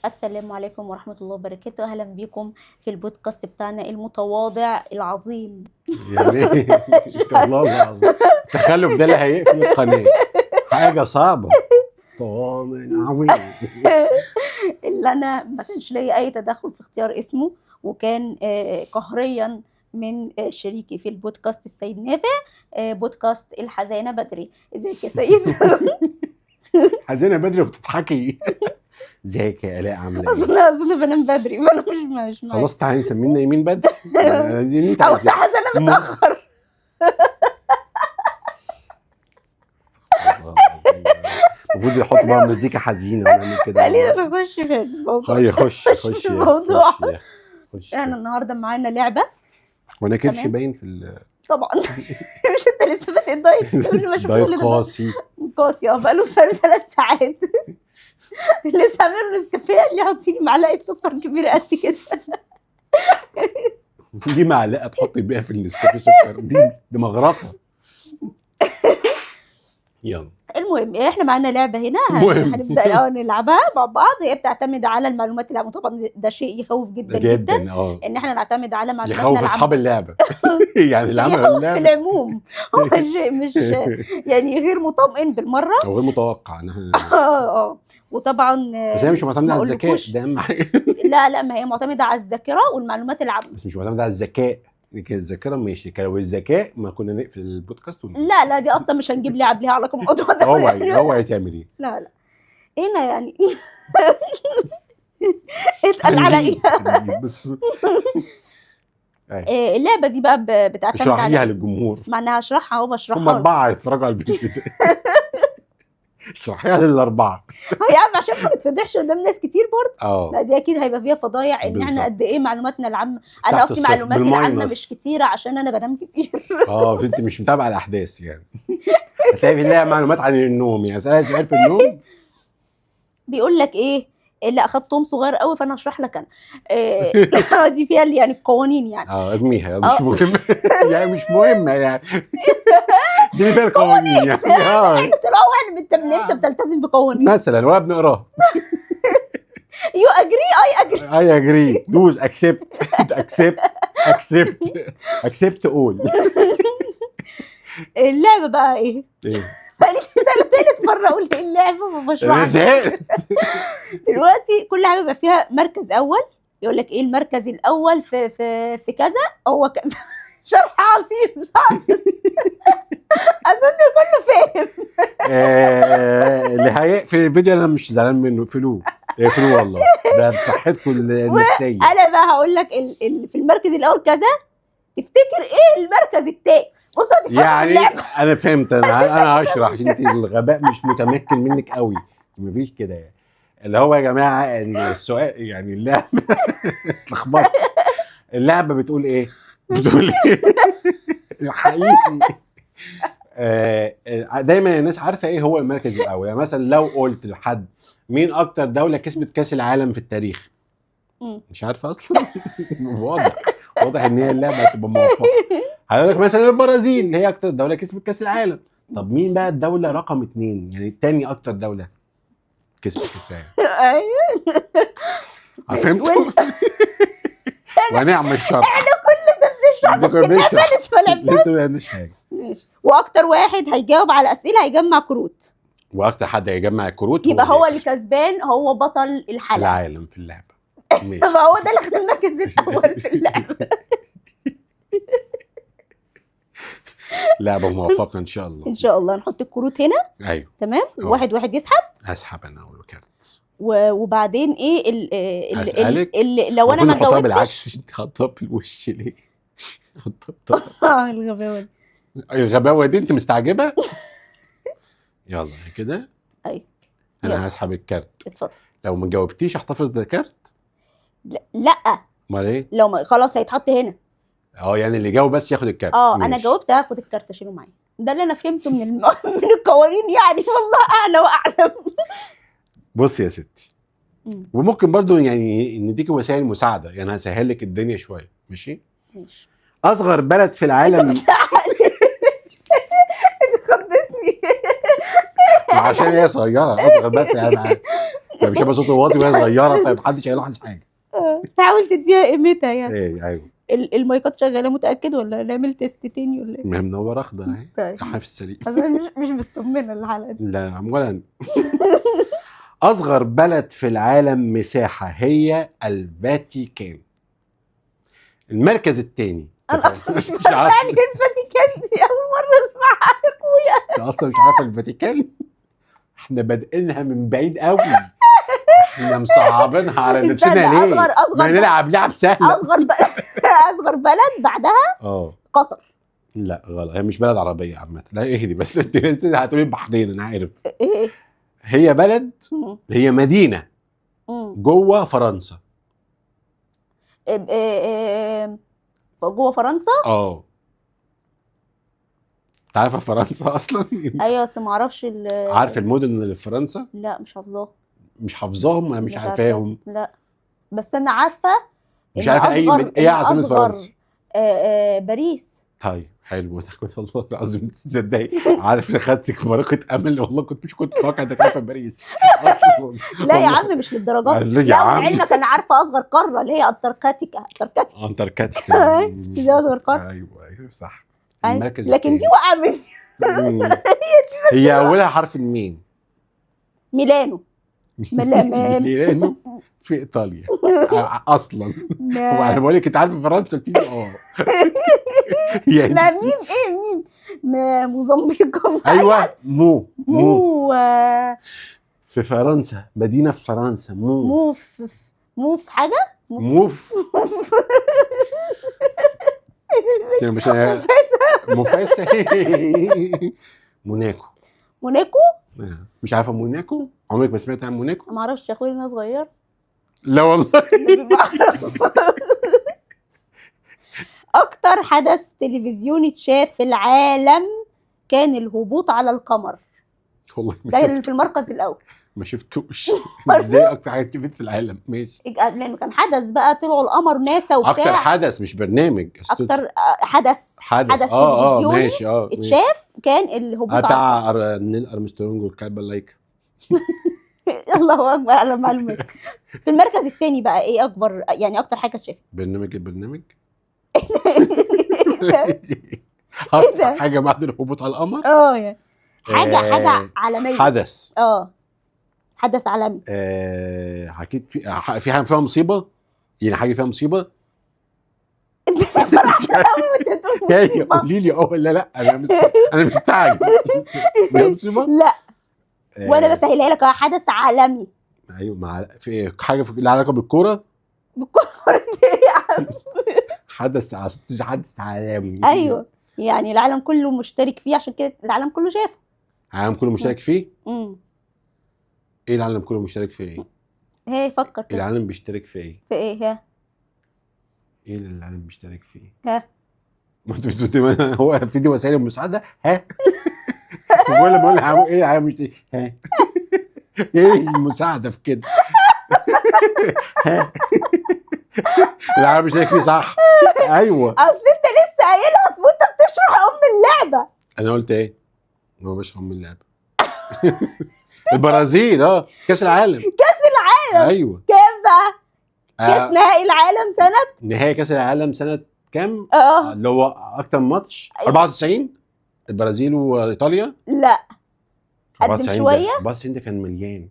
السلام عليكم ورحمة الله وبركاته. أهلا بكم في البودكاست بتاعنا المتواضع العظيم. يعني والله العظيم التخلف ده اللي هيقفل القناة حاجة صعبة. طبعا عظيم. اللي أنا ما كانش ليا أي تدخل في اختيار اسمه، وكان قهريا من شريكي في البودكاست السيد نافع، بودكاست الحزانة بدري. ازيك يا سيد؟ حزينة بدري وبتضحكي. ازيك يا آلاء عاملة ايه؟ أصل بنام بدري فأنا مش خلاص تعالي نسمينا يمين بدري. دي انت أو عايزاها. حزانة متأخر. المفروض يحطوا بقى مزيكا حزينة ونعمل كده. خلينا نخش في الموضوع. خش في الموضوع. خش. احنا النهارده معانا لعبة. وانا كرش تمام. باين في طبعا مش انت لسه بادئ الدايت؟ قبل ما اشوف دايت كل ده قاسي. قاسي بقاله 3 ساعات. لسه عامل نسكافيه اللي حطي لي معلقه سكر كبيره قد كده. دي معلقة تحطي بيها في النسكافيه سكر، دي مغرفة. يلا المهم احنا معانا لعبه هنا المهم. هنبدا الاول نلعبها مع بعض. هي بتعتمد على المعلومات العامه، طبعا ده شيء يخوف جدا جدا ان احنا نعتمد على معلوماتنا يخوف اصحاب اللعبه. يعني اللي عمل يخوف في اللعبه العموم. هو شيء مش يعني غير مطمئن بالمره. او غير متوقع. وطبعا بس هي مش معتمده ما على الذكاء، أقولكوش. ده اهم حاجه. لا ما هي معتمده على الذاكره والمعلومات العامه. بس مش معتمده على الذكاء. كان الذاكره ماشي، كان لو الذكاء ما كنا نقفل البودكاست لا دي اصلا مش هنجيب لعب ليها علاقه بالموضوع ده. هو هيتعمل ايه؟ لا هنا يعني اتقل عليا. بس اللعبه دي بقى بتعتمد اشرحيها على للجمهور. ما انا هشرحها اهو هم بشرحها. 4 يتفرجوا على الفيديو ده. اشرحيها لل4. هي عشان ما نتفضحش قدام ناس كتير برضه. لا اه دي اكيد هيبقى فيها فضايع ان احنا بالظبط. قد ايه معلوماتنا العامه. انا تحت قصدي الصفر معلوماتي العامه بالماينس. مش كتيره عشان انا بنام كتير. انت مش متابعه الاحداث يعني. هتلاقي في لها معلومات عن النوم، يعني اسالها سؤال في النوم بيقول لك ايه اللي اخدتهم صغير قوي، فانا اشرح لك انا. دي فيها يعني القوانين يعني. ارميها مش مهم. يعني مش مهمه يعني. دي فيها القوانين يعني. طلعوا واحد من امتى بتلتزم بقوانين مثلا ولا بنقراها. يو اجري اي اجري دوز اكسبت اول. اللعبه بقى ايه؟ تالت مره قلت ايه اللعبه ما بشرحش. دلوقتي كل حاجه بيبقى فيها مركز اول. يقول لك ايه المركز الاول في كذا هو كذا. شرح عظيم صح. اظن كله فاهم. اللي هيقفل الفيديو انا مش زعلان منه، اقفلوه والله، ده صحتكم النفسيه. انا بقى هقول لك في المركز الاول كذا، تفتكر ايه المركز التاني؟ بصوا دي يعني انا فهمت. انا هشرح. انت الغباء مش متمكن منك قوي، مفيش كده يعني. اللي هو يا جماعه السؤال يعني اللعبه اتلخبطت. اللعبه بتقول ايه؟ بتقول ايه حقيقي. دايما الناس عارفه ايه هو المركز الاول. يعني مثلا لو قلت لحد مين اكتر دوله كسبت كاس العالم في التاريخ، مش عارفه اصلا. واضح ان هي اللعبه هتبقى موفقه. هقول لك مثلا البرازيل اللي هي اكتر دوله كسبت كاس العالم. طب مين بقى الدوله رقم 2، يعني الثاني اكتر دوله كسبت كاس العالم؟ ايوه فهمتوا. ونعم الشرح. احنا كل ده بنشرح بس لسه ما عندناش حاجه. واكتر واحد هيجاوب على اسئله هيجمع كروت، واكتر حد هيجمع الكروت يبقى هو اللي كسبان، هو بطل العالم في اللعبه. طب هو ده اللي خد المركز الاول في اللعبه. لعبه موفقه ان شاء الله. ان شاء الله. نحط الكروت هنا. ايوه تمام. واحد يسحب. هسحب انا اول كارت. وبعدين ايه اللي لو انا ما جاوبتش بالعكس. انت حاطها بالوش ليه؟ حطها الغباوه دي انت مستعجبه. يلا كده. ايوه انا هسحب الكارت. اتفضل. لو ما جاوبتيش احتفظ بالكارت. لا امال ايه؟ لو ما خلاص هيتحط هنا. يعني اللي جاوب بس ياخد الكارت. انا جاوبت هاخد الكارت اشيله معايا. ده اللي انا فهمته من القوانين يعني. والله اعلى واعلم. بص يا ستي، وممكن برضو يعني نديكي وسائل مساعده، يعني هسهل لك الدنيا شويه. ماشي. اصغر بلد في العالم. خضتني عشان هي صغيره. اصغر بلد في العالم مش هيبقى صوته واطي وهي صغيره فمحدش هيلاحظ حاجه. تحاول تديها قيمتها يعني. ايوه المايكات شغاله متاكد ولا نعمل تيست تاني ولا ايه؟ ما هي منوره اخضر اهي. طيب احنا في السليم. بس أنا مش مطمنه الحلقه دي. لا اولا اصغر بلد في العالم مساحه هي الفاتيكان. المركز الثاني انا اصلا مش عارف. يعني الفاتيكان دي اول مره اسمعها يا اخويا. انت اصلا مش عارف الفاتيكان؟ احنا بادئينها من بعيد قوي. احنا مصعبينها على نفسنا استنى، ليه؟ اصغر ما نلعب لعب سهله. اصغر بلد بعدها قطر. لا غلط، هي مش بلد عربيه عامه. لا اهدي بس. انت هتقولي البحرين انا عارف. ايه؟ هي بلد، هي مدينه جوه فرنسا. جوه فرنسا؟ انت عارفه فرنسا اصلا؟ ايوه بس ما اعرفش عارف المدن اللي في فرنسا؟ لا مش حافظاها. مش حافظاهم ولا مش عارفاهم؟ لا بس انا عارفه. مش عارفه ايه عاصمه فرنسا؟ باريس. طيب حلو. والله العظيم تصدقي عارف ان خدتك بركه امل. والله مش كنت متوقع انك عارفه باريس اصلا. لا يا عم مش للدرجات. لا علمك انا عارفه اصغر قاره اللي هي انتاركتيكا. دي اصغر قاره. ايوه صح. المركز لكن دي وقع مني. هي اولها حرف الميم. ميلانو في ايطاليا اصلا. وانا بقول لك انت عارفه فرنسا قلت لي يعني ما ميم ايه ميم موزمبيق. ايوه مو في فرنسا، مدينه في فرنسا. مو في حاجه موف مش مفاسة. موناكو. مش عارفه موناكو؟ عمرك ما سمعت عن موناكو؟ ما اعرفش يا اخويا انا صغير. لا والله. اكتر حدث تلفزيوني اتشاف في العالم كان الهبوط على القمر. والله ده اللي في المركز الاول. ما شفتوش. ازاي اكتر حاجه اتشافت في العالم؟ ماشي. لانه كان حدث بقى، طلعوا القمر ناسا وبتاع. اكتر حدث مش برنامج. اكتر حدث تلفزيوني ماشي. اتشاف كان الهبوط بتاع نيل ارمسترونج والكلبه لايكا. الله اكبر على المعلومات. في المركز الثاني بقى ايه اكبر يعني اكتر حاجه اتشافت؟ البرنامج. اكتر حاجه بعد الهبوط على القمر يعني حاجه عالميه. حدث حدث عالمي. اكيد في حاجه فيها مصيبه، يعني حاجه فيها مصيبه. انت فرحان قوي وانت تقول مصيبه. قولي لي ولا لا. انا مستعجل. فيها مصيبه؟ لا وانا بسهلها لك. حدث عالمي. ايوه في حاجه لها علاقه بالكوره. ايه يا عم؟ حدث عالمي. ايوه يعني العالم كله مشترك فيه، عشان كده العالم كله شافه. العالم كله مشترك فيه؟ ايه العالم كله مشترك فيه؟ ايه فكر كده. العالم بيشترك في ايه؟ في ايه؟ ايه اللي العالم بيشترك فيه؟ ما انت بتقولي هو في دي وسائل المساعده؟ بقول ايه العالم بيشترك؟ ايه المساعده في كده؟ العالم بيشترك فيه صح. ايوه اصل انت لسه قايلها وانت بتشرح اللعبه. انا قلت ايه؟ هو مش اللعبه. البرازيل كاس العالم. ايوه كام بقى؟ كاس نهائي العالم سنه؟ نهائي كاس العالم سنه كام؟ اللي هو اكتر ماتش 94 البرازيل وايطاليا. لا قدم شويه. 94 ده كان مليان.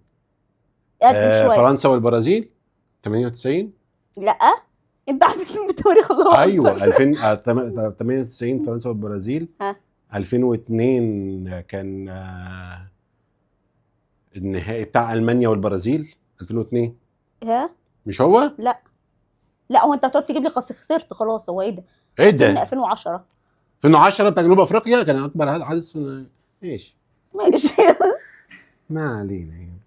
قدم شويه. فرنسا والبرازيل 98. لا انت حافظ بتاريخ الله. ايوه 98 فرنسا والبرازيل. 2002 كان النهائي بتاع المانيا والبرازيل 2002. مش هو؟ لا هو انت هتقعد تجيب لي خسرت خلاص. هو ايه ده؟ 2010 بتاع جنوب افريقيا كان اكبر حدث. ماشي ما علينا. يعني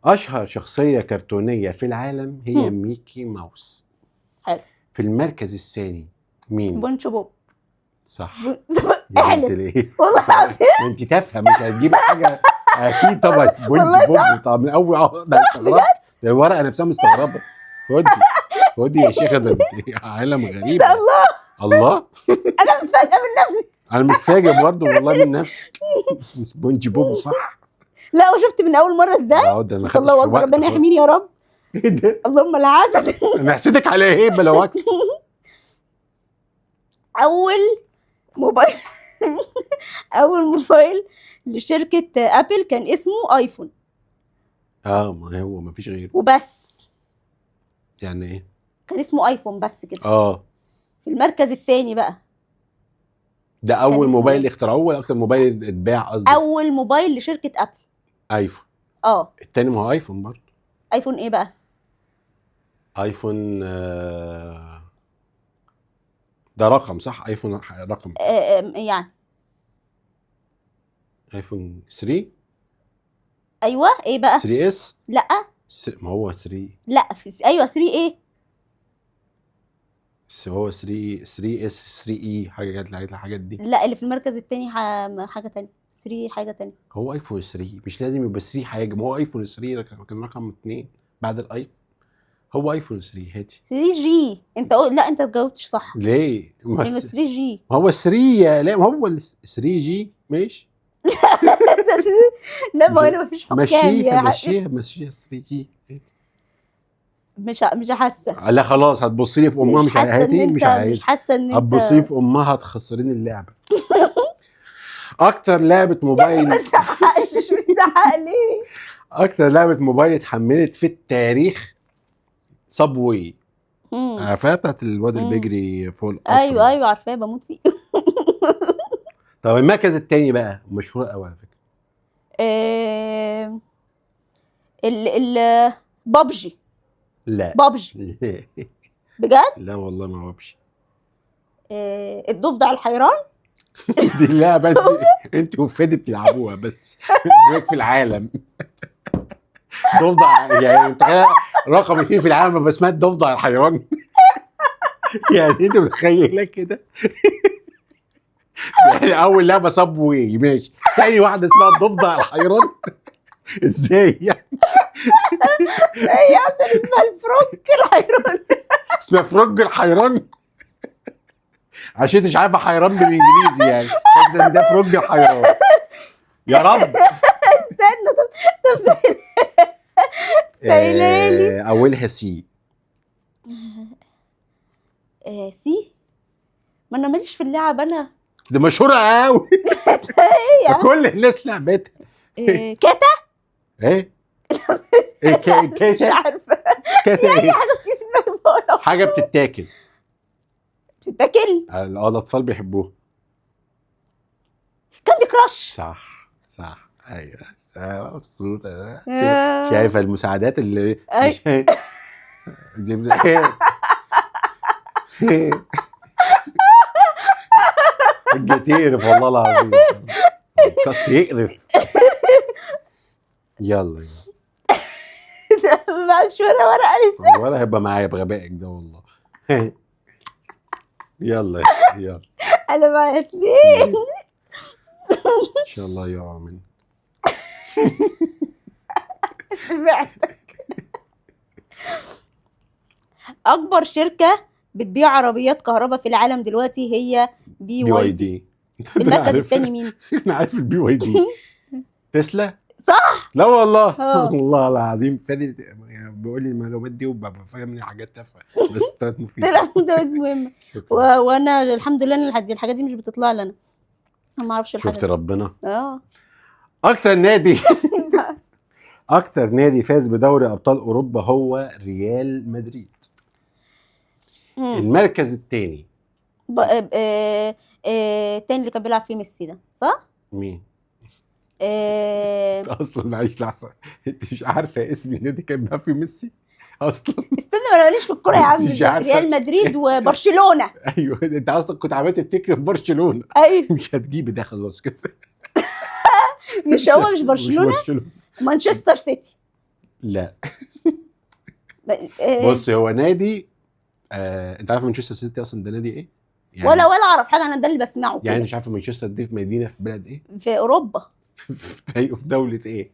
اشهر شخصيه كرتونيه في العالم هي ميكي ماوس. حلو. في المركز الثاني مين؟ سبونج بوب. صح. احلف ليه؟ والله العظيم. انت تفهم مش هتجيب حاجه اكيد طبعا. سبونج بوب طب من اول الورقه نفسها مستغربه. خدي يا شيخه ده عالم غريب. الله انا متفاجئه من نفسي. انا متفاجئ برضه والله من نفسي. سبونج بوب صح. لا وشفت من اول مره ازاي. ده ما خدتش الله في اكبر، وقت ربنا خالص. يحميني يا رب. ايه ده؟ اللهم لا عسل. انا حسيتك على ايه بلوك. اول موبايل اول موبايل لشركه ابل كان اسمه ايفون ما هو ما فيش غيره. وبس. يعني ايه؟ كان اسمه ايفون بس كده. في المركز الثاني بقى ده كان اول اسمه موبايل إيه؟ اخترعوه ولا اكتر موبايل اتباع قصدي؟ اول موبايل لشركه ابل. ايفون. التاني ما هو ايفون برضه. ايفون ايه بقى؟ ايفون ده رقم صح؟ ايفون رقم. يعني ايفون 3. ايوه ايه بقى؟ 3 اس. لا ما هو 3. لا ايوه 3 ايه؟ هو 3 اس 3 اي حاجه جت الحاجات دي. لا اللي في المركز الثاني حاجه تانية. 3 حاجه تانية. هو ايفون 3 مش لازم يبقى 3 حاجه، ما هو ايفون 3 كان رقم 2 بعد الايفون. هو ايفون 3 هاتي 3 جي. انت لا انت ما جاوبتش صح. ليه؟ انه 3 جي. ما هو 3 لا ما هو 3 جي ماشي. لا ما انا مفيش حكام يا مشيها 3 جي. مش حاسه. لا خلاص هتبصي لي في امها مش هاتي مش حاسه ان انت هتبصي لي في امها هتخسريني اللعبه. اكتر لعبه موبايل ما تزعقش، مش بتزعق ليه؟ اكتر لعبه موبايل اتحملت في التاريخ صابوي. عارفاها بتاعت الواد اللي بيجري فوق القطر؟ ايوه عارفاه بموت فيه. طب المركز التاني بقى مشهور قوي على فكره. ال بابجي. لا بابجي بجد؟ لا والله ما بابجي. الضفدع الحيران. دي لعبه انت وفادي بتلعبوها بس في العالم. ضفدع يعني انت رقم 2 في العالم بس اسمها الضفدع الحيران. يعني انت متخيله كده؟ يعني اول لعبه صابوي ماشي، ثاني واحده اسمها الضفدع الحيران. ازاي يعني؟ هي اصلا اسمها الفروج الحيران. اسمها فروج الحيران عشان مش عارفه حيران بالانجليزي يعني فاكره ده فروج الحيران. يا رب استنى طب سهلالي. اولها سي. سي. ما انا ماليش في اللعب انا. دي مشهوره قوي. يعني كل الناس لعبتها. كاتا. ايه كاتا؟ مش عارفه. كاتا ايه؟ حاجه بتيجي في دماغي. حاجه بتتاكل. بتتاكل. الاطفال بيحبوها. كاندي كراش. صح ايوه مبسوطه. شايفه المساعدات اللي تقرف والله العظيم. كاست يقرف. يلا معكش ورقه لسه ولا هيبقى معايا بغبائك ده والله. يلا انا بعت ليه ان شاء الله يقع مني. سمعتك. اكبر شركه بتبيع عربيات كهرباء في العالم دلوقتي هي بي واي دي. المركز الثاني مين؟ انا عارف البي واي دي. تسلا. صح. لا والله. والله العظيم فادي يعني بيقول لي المعلومات دي وببقى فاهم ان حاجات تافهه بس طلعت مفيده. طلعت مهمه. وانا الحمد لله ان الحاجات دي مش بتطلع لي انا ما اعرفش الحاجات. شفت ربنا. اكتر اكتر نادي فاز بدوري ابطال اوروبا هو ريال مدريد. المركز الثاني التاني اللي كان بيلعب فيه ميسي ده صح؟ مين؟ اصلا معيش لحظه انت مش عارفه اسم النادي كان بيلعب فيه ميسي اصلا؟ استنى ما انا ماليش في الكوره يا عم. ريال مدريد وبرشلونه. ايوه انت اصلا كنت عمال تفتكر في برشلونه. ايوه مش هتجيبي ده خلاص كده. مش برشلونه. مانشستر سيتي. لا بص هو نادي انت عارف مانشستر سيتي اصلا ده نادي ايه؟ يعني ولا اعرف حاجه، انا ده اللي بسمعه. يعني مش عارفه مانشستر دي في مدينه في بلد ايه؟ في اوروبا. في دوله ايه؟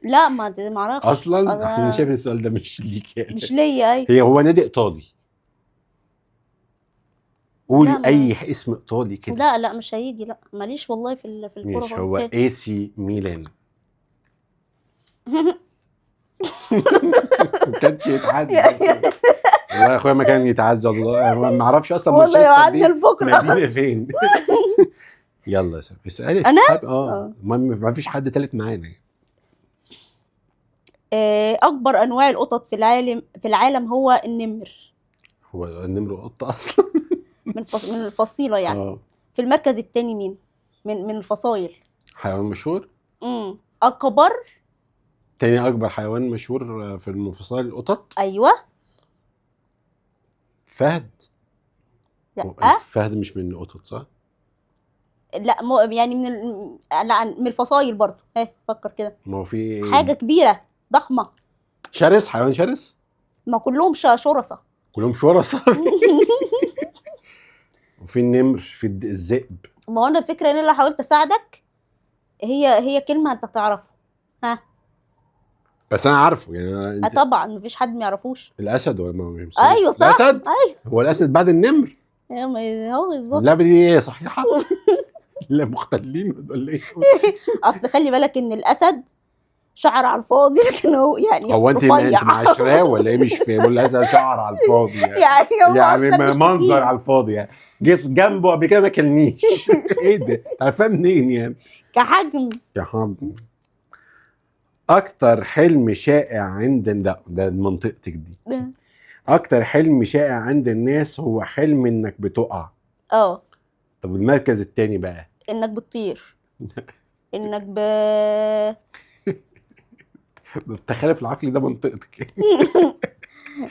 لا ما اعرفش اصلا. انا شايف السؤال ده مش ليك يعني. مش ليا. هو نادي ايطالي. قولي اي اسم ايطالي كده. لا مش هيجي. لا ماليش والله في الكوره. هو اي سي ميلان. ما كانش يتعزى والله يا اخويا، ما كان يتعزى والله، أنا ما اعرفش اصلا والله مانشستر يقعدني دي لبكره. مدينه فين. يلا يا سلام، اسالي أنا؟ تسحب. آه. ما فيش حد تالت معانا. اكبر انواع القطط في العالم هو النمر، هو النمر قطه اصلا؟ من الفصيله يعني. اه. في المركز الثاني مين من الفصائل؟ حيوان مشهور. اكبر. تاني اكبر حيوان مشهور في المفاصل القطط. ايوه. فهد. لا فهد مش من القطط صح؟ لا يعني لا من الفصائل برضو. فكر كده، ما هو في حاجه كبيره ضخمه. شرس، حيوان شرس. ما كلهم شرسه. كلهم شرس. وفي النمر، في الذئب. ما هو انا الفكره ان انا حاولت اساعدك، هي كلمه انت تعرفه. بس انا عارفه يعني. طبعا مفيش حد ما يعرفوش. الاسد ولا مش ايوه صح. الاسد. ايوه هو الاسد بعد النمر. هو بالظبط. اللعبه دي صحيحه؟ لا مختلين ولا ايه؟ اصل خلي بالك ان الاسد شعر على الفاضي، لكن هو يعني هو انت رفيع. معاشراه ولا ايه؟ مش فاهم. الاسد شعر على الفاضي يعني. هو يعني أصلاً مش منظر كتير. على الفاضي يعني. جيت جنبه قبل كده ما كلنيش. ايه ده؟ عارفاه منين يعني؟ كحجم. يا حبيبي. اكتر حلم شائع عند ده منطقتك دي. اكتر حلم شائع عند الناس هو حلم انك بتقع. طب المركز التاني بقى؟ انك بتطير. انك التخلف العقلي ده منطقتك.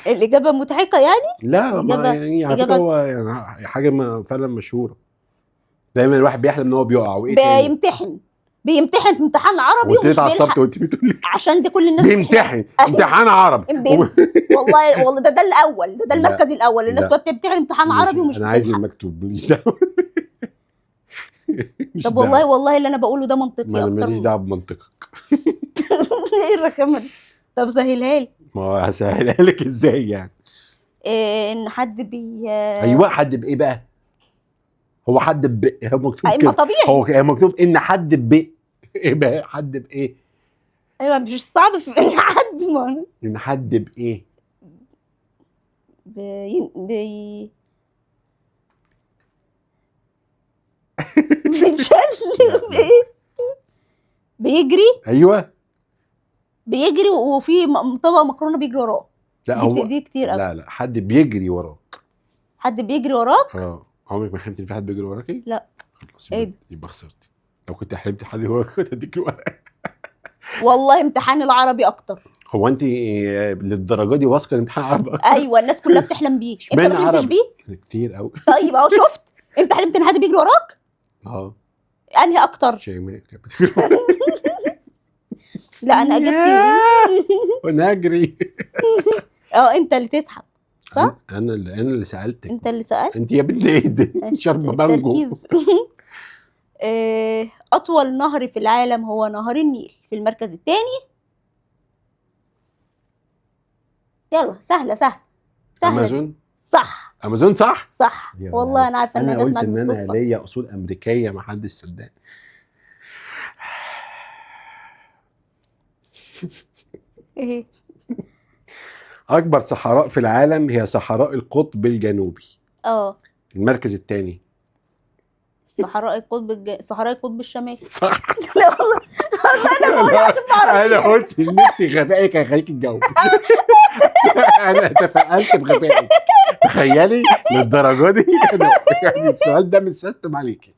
الاجابه مضحكه يعني. لا ما يعني على فكره هو يعني حاجه فعلا مشهوره. دايما الواحد بيحلم ان هو بيقع. وايه تاني؟ بيمتحن في امتحان عربي ومش بيلحق. وانت بتقولي عشان دي كل الناس بيمتحن امتحان عربي. والله ده الاول، ده المركز الاول. الناس كلها بتمتحن امتحان عربي ومش انا عايز المكتوب ماليش دعوه. طب والله اللي انا بقوله ده منطقي اكتر. ماليش دعوه بمنطقك. ايه الرخامه دي؟ طب سهلها لي. ما هو هسهلها لك ازاي يعني؟ ان حد ايوه، حد بايه بقى؟ هو حد هو مكتوب كده. طبيعي. هو مكتوب ان حد ايه بقى؟ حد بايه؟ ايوه مش صعب في ان حد ان حد بايه؟ بيتشل بايه؟ بيجري. ايوه بيجري وفي طبق مكرونه بيجري وراه. لا دي كتير قوي. لا حد بيجري وراك. حد بيجري وراك؟ عمرك ما حلمتي في حد بيجري وراكي؟ لا. خلاص يبقى خسرتي. لو كنت حلمت حد وراك كنت هتجري وراك. والله امتحان العربي اكتر. هو انت للدرجه دي واثقه ان امتحان عربي؟ ايوه الناس كلها بتحلم بيه. انت ما حلمتش بيه؟ كتير قوي. طيب اهو شفت، انت حلمت ان حد بيجري وراك؟ انهي اكتر؟ شيماء كانت بتجري وراك. لا انا اجابتي وانا اجري. انت اللي تسحب صح؟ انا اللي سالتك. انت اللي سالت. انت يا بنت ايه ده؟ شرب بانجو. اطول نهر في العالم هو نهر النيل، في المركز الثاني. يلا سهله. امازون. صح. امازون صح. والله انا عارفه انها جت معاك بالصدفه. بالصدفه. انا ليا اصول امريكيه ما حدش صدقني. ايه؟ اكبر صحراء في العالم هي صحراء القطب الجنوبي. المركز الثاني صحراء القطب الشمالي. صح. لا والله انا بقول عشان ما اعرفش. انا قلت ان انت غبائك هيخليك تجاوب. انا تفائلت بغبائك. تخيلي للدرجه دي. يعني السؤال ده متسيستم عليكي.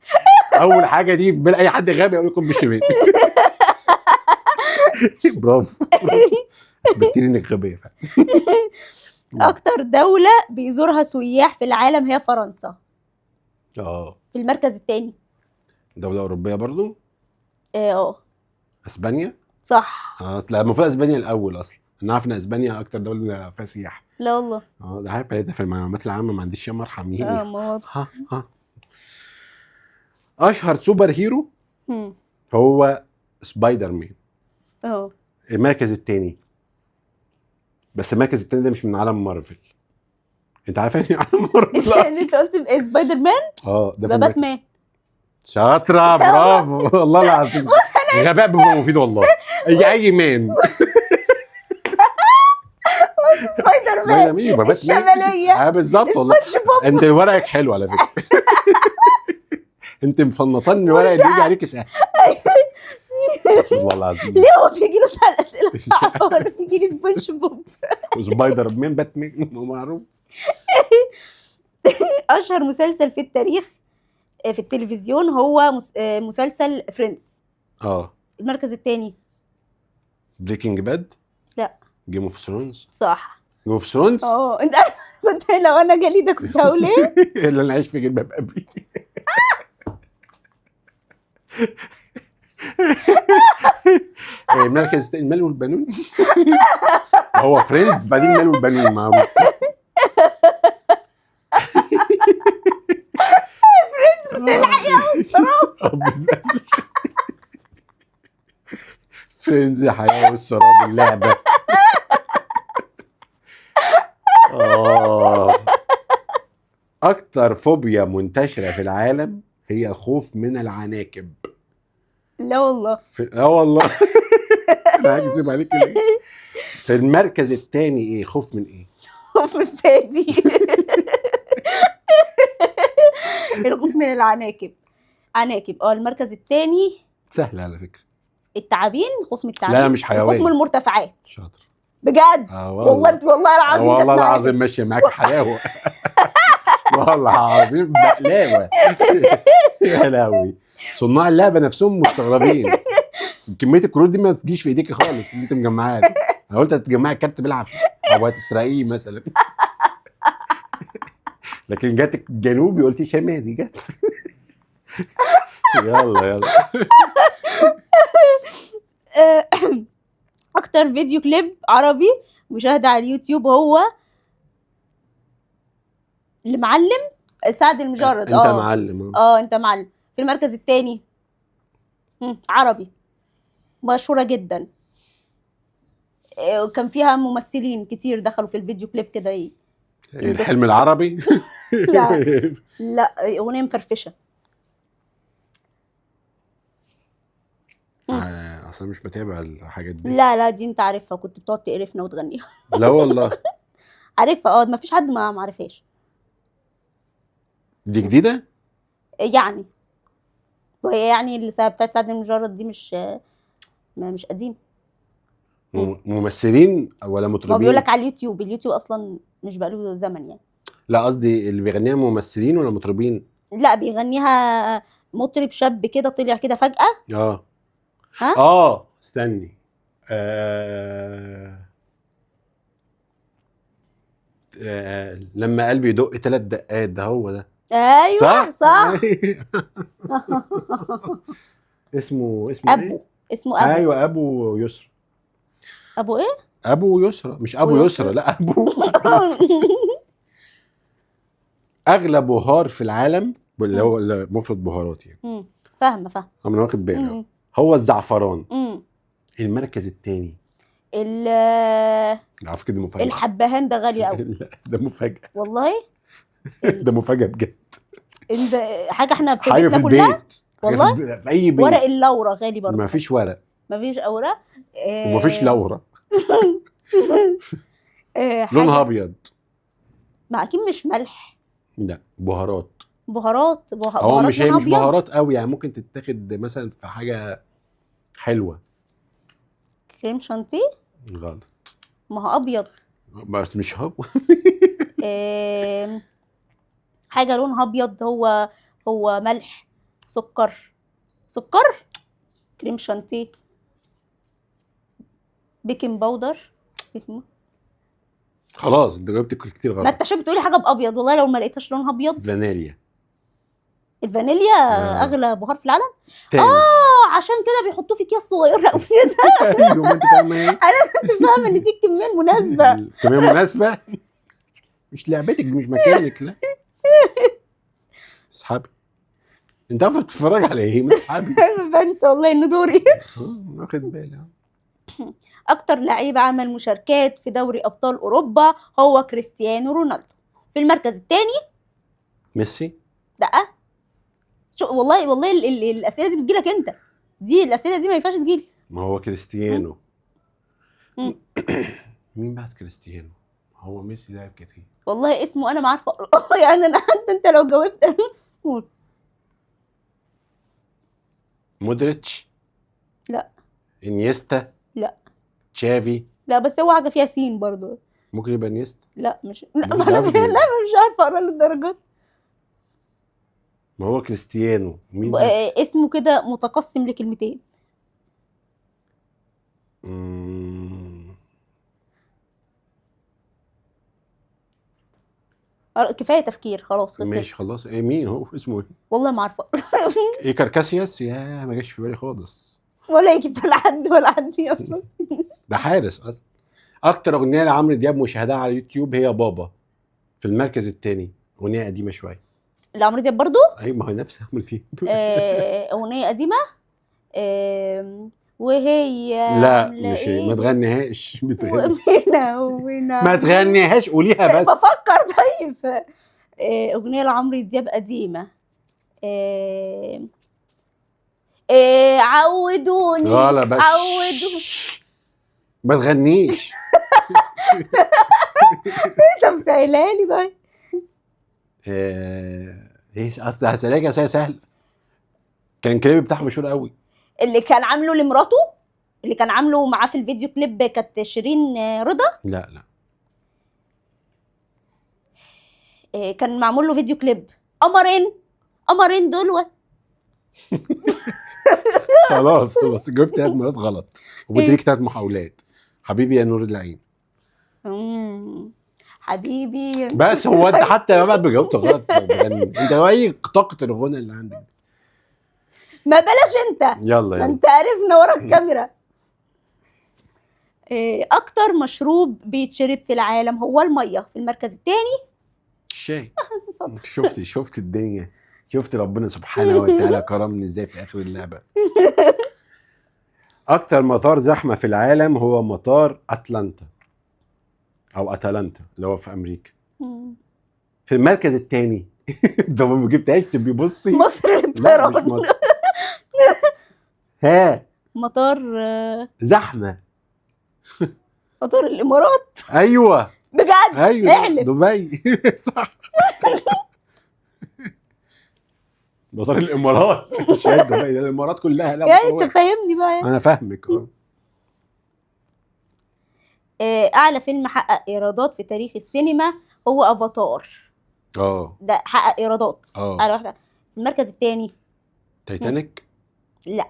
اول حاجه دي في بال اي حد غبي يقول لكم بالشمال. برافو. اثبتي لي انك غبيه. اكتر دوله بيزورها سياح في العالم هي فرنسا. في المركز الثاني. دوله اوروبيه برضو. اسبانيا. صح. لا المفروض اسبانيا الاول اصلا. انا عارف ان اسبانيا اكتر دوله فيها سياحه. لا والله. ده عارف ده في المعلومات العامه ما عنديش شيء ارحميني. ما واضح. اشهر سوبر هيرو هو سبايدر مان. المركز الثاني. بس المركز الثاني ده مش من عالم مارفل. انت عارف يعني عالم مارفل؟ انت قلت سبايدر مان. ده باتمان. شاطره برافو والله العظيم. غباء بيبقى مفيد والله. اي مان. سبايدر مان، يبقى باتمان. الشماليه، بالظبط والله. سبونج بوب. انت ورقك حلو على فكره. انت مفنطان الورقه دي يجي عليك سهل. والله العظيم. ليه هو بيجي له سهل اسئله صعبه ولا بيجي لي سبونج بوب؟ سبايدر مان باتمان معروف. اشهر مسلسل في التاريخ في التلفزيون هو مسلسل فريندز. المركز الثاني بريكنج باد. لا. جيم اوف ثرونز. صح. جيم اوف ثرونز. انت عارف كنت لو انا جليده كنت هقول ايه؟ اللي انا عايش في جلباب ابي. المركز الثاني المال والبنون. هو فريندز بعدين المال والبنون معروف. فريندز الحقيقة والسراب. فريندز الحياة والسراب اللعبة. أكتر فوبيا منتشرة في العالم هي الخوف من العناكب. لا والله. والله. أنا هكذب عليك ليه؟ في المركز الثاني إيه؟ خوف من إيه؟ خوف من فادي. الخوف من العناكب. عناكب. المركز الثاني سهل على فكرة. التعابين. خوف من التعابين. لا مش حيوان. خوف من المرتفعات. شاطر. بجد. والله العظيم. والله العظيم ماشية معاك حلاوة. والله العظيم بقلاوة. يا لهوي. صناع اللعبة نفسهم مستغربين. كمية الكروت دي ما تجيش في ايديك خالص اللي انت مجمعها. انا قلت هتجمعي الكارت بالعافية او هتسرقيه مثلا. لكن جاتك جنوبي قلتي شمالي جت. يلا. اكتر فيديو كليب عربي مشاهدة على اليوتيوب هو المعلم سعد المجرد. انت معلم. انت معلم. في المركز الثاني عربي مشهورة جدا، وكان فيها ممثلين كتير دخلوا في الفيديو كليب كده. الحلم العربي. لا اغنية مفرفشة. اصلا مش بتابع الحاجات دي. لا دي انت عارفها، كنت بتقعد تقرفنا وتغنيها. لا والله. عارفها. ما فيش حد ما عرفهاش. دي جديدة يعني، وهي يعني اللي بتاعت سعد المجرد دي مش قديم. ممثلين ولا مطربين؟ ما بيقول لك على اليوتيوب اصلا مش بقاله زمن يعني. لا قصدي اللي بيغنيها ممثلين ولا مطربين؟ لا بيغنيها مطرب شاب كده طلع كده فجأة. استني. لما قلبي يدق 3 دقات ده هو ده. ايوه صح. اسمه ابو ايه؟ اسمه ابو. ايوه ابو يسرى. ابو ايه؟ ابو يسرى مش ابو يسرى. لا ابو. اغلى بهار في العالم اللي هو مفرد بهارات يعني. فاهمه. انا واخد بالي. هو الزعفران. المركز الثاني على فكره دي مفاجاه. الحبهان ده غالي قوي. لا ده مفاجاه والله. ده مفاجاه بجد. حاجه احنا في بيتنا كلها والله. في اي بيت. ورق اللورا غالي برضه. مفيش ورق. مفيش اوراق. ومفيش لورا. لونها ابيض. ما اكيد مش ملح. لا بهارات. بهارات. هو مش بهارات قوي يعني، ممكن تتاخد مثلا في حاجه حلوه. كريم شانتيه. غلط. ما هو ابيض بس مش هو. حاجه لونها ابيض. هو ملح. سكر. كريم شانتيه. بيكنج باودر. خلاص انت جاوبت كتير غلط. ما انت عشان بتقولي حاجه بابيض والله لو ما لقيتهاش لونها ابيض. فانيليا. الفانيليا اغلى بهار في العالم. عشان كده بيحطوه في اكياس صغيره قوي كده. ايوه انت فاهمه ايه؟ انا كنت فاهمه ان دي كميه مناسبه. كميه مناسبه. مش لعبتك دي، مش مكانك. لا اصحابي. انت عارفه بتتفرج على ايه؟ مش اصحابي. بنسى والله ان دوري. واخد بالي. اكتر لعيب عمل مشاركات في دوري ابطال اوروبا هو كريستيانو رونالدو. في المركز الثاني ميسي. لا. والله الاسئله دي بتجيلك انت. دي الاسئله دي ما ينفعش تجيلي. ما هو كريستيانو. مم. مين بعد كريستيانو؟ هو ميسي لعب كتير. والله اسمه انا ما عارفه يعني انا حتى انت لو جاوبت قول. مودريتش. لا. انيستا. لا. تشافي. لا بس هو حاجه فيها سين برضو. ممكن يبقى انيستا. لا مش لا مش ما عارف لا مين. مش عارفه اقرا للدرجات. ما هو كريستيانو مين ده؟ اسمه كده متقسم لكلمتين. كفايه تفكير خلاص ماشي خسرت. خلاص. ايه مين هو اسمه ايه؟ والله ما عارفه. ايه كاركاسياس؟ يا ما جاش في بالي خالص. ولا يجي في حد ولا عندي اصلا. ده حارس اصلا. اكتر اغنيه لعمرو دياب مشاهدة على اليوتيوب هي بابا، في المركز الثاني. اغنيه قديمه شويه. لعمرو دياب برضو. ايوه ما هو نفس عمرو دياب. اغنيه قديمه. وهي لا عامله مش ايه ما تغنيهاش. ومنا ما تغنيهاش قوليها بس. بفكر. طيب اغنيه لعمرو دياب قديمه. عودوني. غلط بس. عودوني. ما تغنيش. طب سهلها لي طيب. ايه اصل هسألك اسئله سهله. كان كليب بتاعها مشهور قوي. اللي كان عامله لمراته، اللي كان عامله معاه في الفيديو كليب كانت شيرين رضا. لا لا. كان معمول له فيديو كليب. قمرين دول خلاص جبت 3 مرات غلط وبدي لك 3 محاولات. حبيبي يا نور العين. حبيبي بس هو انت حتى بعد ما جاوبت غلط بتغني انت. اي طاقه الغنى اللي عندك. ما بلاش انت. يلا ما يلا. انت عرفنا ورا الكاميرا. اكتر مشروب بيتشرب في العالم هو الميه، في المركز الثاني الشاي. اتفضل. شفت الدنيا. شفت ربنا سبحانه وتعالى كرمني ازاي في اخر اللعبه. اكتر مطار زحمه في العالم هو مطار اتلانتا او اتلانتا اللي هو في امريكا. في المركز الثاني. انت ما جبتهاش تبقي بصي. مصر لا مش للطيران. مصر. ها. مطار زحمه. مطار الامارات. ايوه بجد. ايوه احلف. دبي. صح. مطار الامارات. مش دبي ده الامارات كلها. لا يعني انت فاهمني بقى. انا فاهمك. اعلى فيلم حقق ايرادات في تاريخ السينما هو افاتار. ده حقق ايرادات اعلى واحده. في المركز الثاني تايتانيك. لا.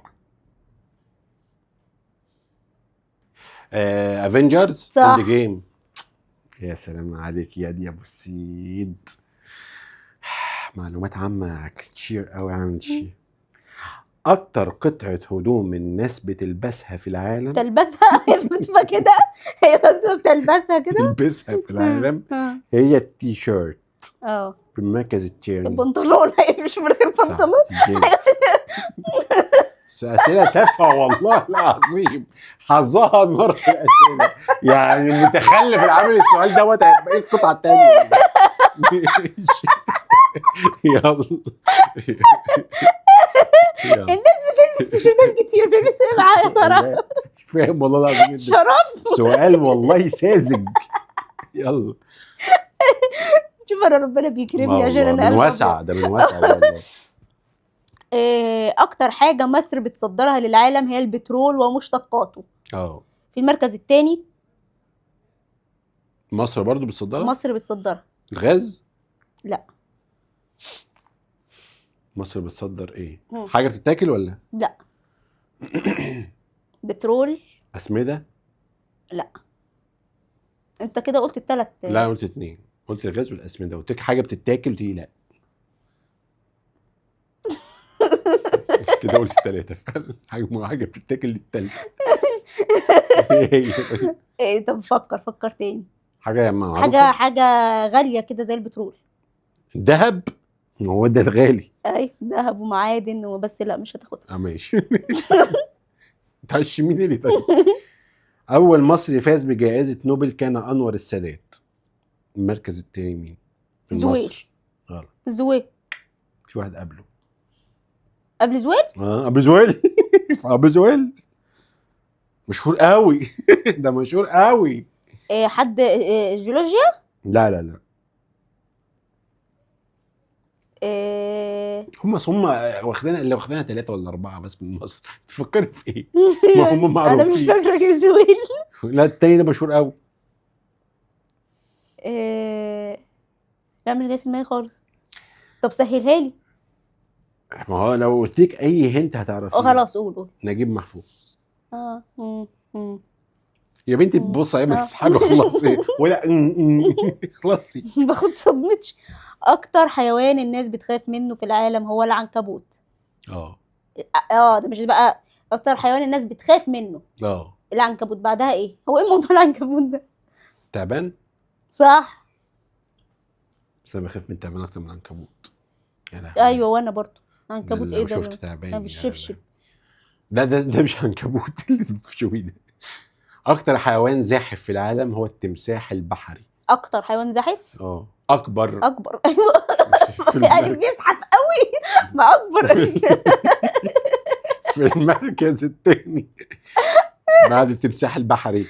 افنجرز صح. اند جيم. يا سلام عليك يا دي يا ابو السيد. معلومات عامه كتير قوي عندي. اكتر قطعه هدوم الناس بتلبسها في العالم. تلبسها. هي مكتوبه كده. هي مكتوبه تلبسها كده. تلبسها في العالم هي التيشيرت. في المركز الثاني. البنطلون. هي مش من غير بنطلون. اسئله تافهه والله العظيم. حظها النار في الاسئله. يعني المتخلف اللي عامل السؤال دوت هيبقى ايه القطعه الثانيه. يلا. الناس بتلبس تيشيرتات كتير. مش معايا ترى. مش فاهم والله العظيم. شراب. سؤال والله ساذج. يلا. شوف انا ربنا بيكرمني عشان انا من واسع. ده من واسع والله. اكتر حاجه مصر بتصدرها للعالم هي البترول ومشتقاته. في المركز الثاني. مصر برضو بتصدرها. مصر بتصدرها الغاز. لا. مصر بتصدر ايه؟ حاجه بتتاكل ولا لا؟ بترول. اسمده. لا. انت كده قلت الثلاث. لا قلت 2. قلت الغاز والاسمده. قلت لك حاجه بتتاكل وتيجي لا. كده قلت 3 فعلا. حاجه بتتاكل للثالثه. ايه طب فكر تاني. حاجه معروفه. حاجه غاليه كده زي البترول. الذهب. هو ده الغالي. اي ذهب ومعادن وبس. لا مش هتاخدها. ماشي. تعشميني ليه طيب. اول مصري فاز بجائزه نوبل كان انور السادات. المركز الثاني مين؟ زويل. غلط. زويل. في واحد قبله. قبل زويل. قبل زويل. في ابو زويل مشهور قوي. ده مشهور قوي. حد جيولوجيا. لا لا لا، هم واخدينها، اللي واخدينها 3 ولا 4 بس من مصر. تفكري في ايه؟ ما هم معروفين. انا مش فاكره كيف زويل. لا التاني ده مشهور قوي. لا مش جاي في دماغي خالص. طب سهلها لي. ما هو لو قلت لك اي هنت هتعرفيه. خلاص قول. نجيب محفوظ. مم. يا بنتي بص عيب تسحبي خلاصي ولا خلاصي. باخد صدمتش. اكتر حيوان الناس بتخاف منه في العالم هو العنكبوت. ده مش بقى اكتر حيوان الناس بتخاف منه. العنكبوت. بعدها ايه؟ هو ايه موضوع العنكبوت ده؟ تعبان. صح. بس انا بخاف من التعبان اكتر من العنكبوت. ايوه وانا برضو. عنكبوت ايه ده؟ شفت تعبان. انا بالشبشب. ده مش عنكبوت اللي بتشوفيه ده. اكتر حيوان زاحف في العالم هو التمساح البحري. اكتر حيوان زاحف؟ اكبر ايوه. يعني بيزحف قوي. ما اكبر. في المركز الثاني بعد التمساح البحري.